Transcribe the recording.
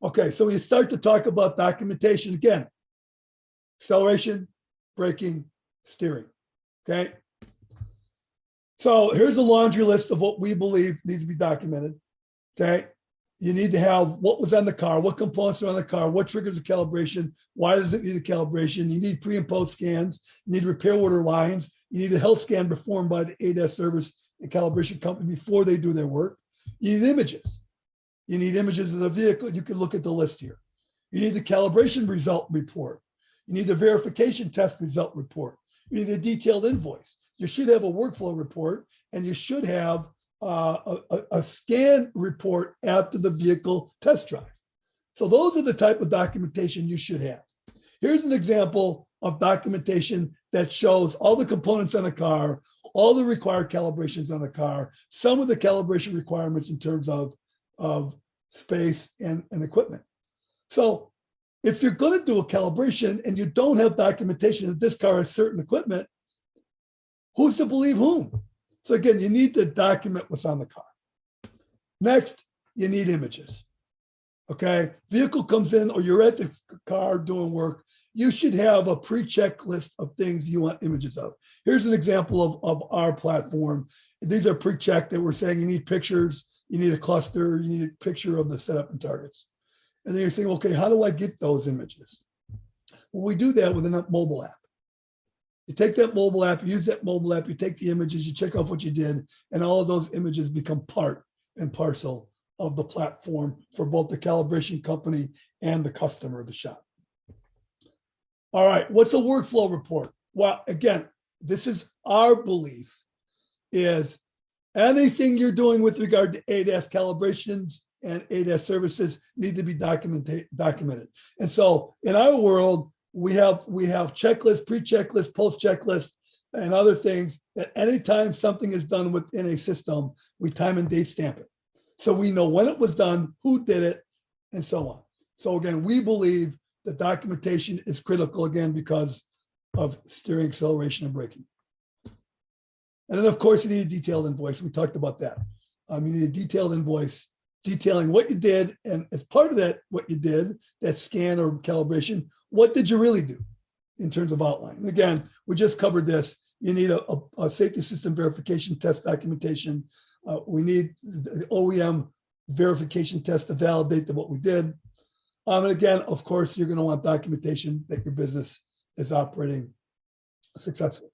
Okay, so you start to talk about documentation again. Acceleration, braking, steering, okay? So here's a laundry list of what we believe needs to be documented, okay? You need to have what was on the car, what components are on the car, what triggers a calibration, why does it need a calibration? You need pre and post scans, you need repair order lines, you need a health scan performed by the ADAS service and calibration company before they do their work. You need images. You need images of the vehicle. You can look at the list here. You need the calibration result report. You need the verification test result report. You need a detailed invoice. You should have a workflow report, and you should have a scan report after the vehicle test drive. So those are the type of documentation you should have. Here's an example of documentation that shows all the components on a car, all the required calibrations on the car, some of the calibration requirements in terms of space and equipment. So if you're going to do a calibration and you don't have documentation that this car has certain equipment, who's to believe whom? So again, you need to document what's on the car. Next, you need images. Okay, vehicle comes in or you're at the car doing work, you should have a pre-check list of things you want images of. Here's an example of our platform. These are pre-checked that we're saying you need pictures, you need a cluster, you need a picture of the setup and targets. And then you're saying, okay, how do I get those images? Well, we do that with a mobile app. You take that mobile app, you use that mobile app, you take the images, you check off what you did, and all of those images become part and parcel of the platform for both the calibration company and the customer of the shop. All right, what's a workflow report? Well, again, this is our belief is anything you're doing with regard to ADAS calibrations and ADAS services need to be documented. And so in our world, we have checklists, pre-checklist, post-checklist, and other things that anytime something is done within a system, we time and date stamp it. So we know when it was done, who did it, and so on. So again, we believe that documentation is critical, again, because of steering, acceleration, and braking. And then, of course, you need a detailed invoice. We talked about that. You need a detailed invoice detailing what you did, and as part of that, what you did, that scan or calibration, what did you really do in terms of outline? And again, we just covered this. You need a safety system verification test documentation. We need the OEM verification test to validate that what we did. And again, of course, you're going to want documentation that your business is operating successfully.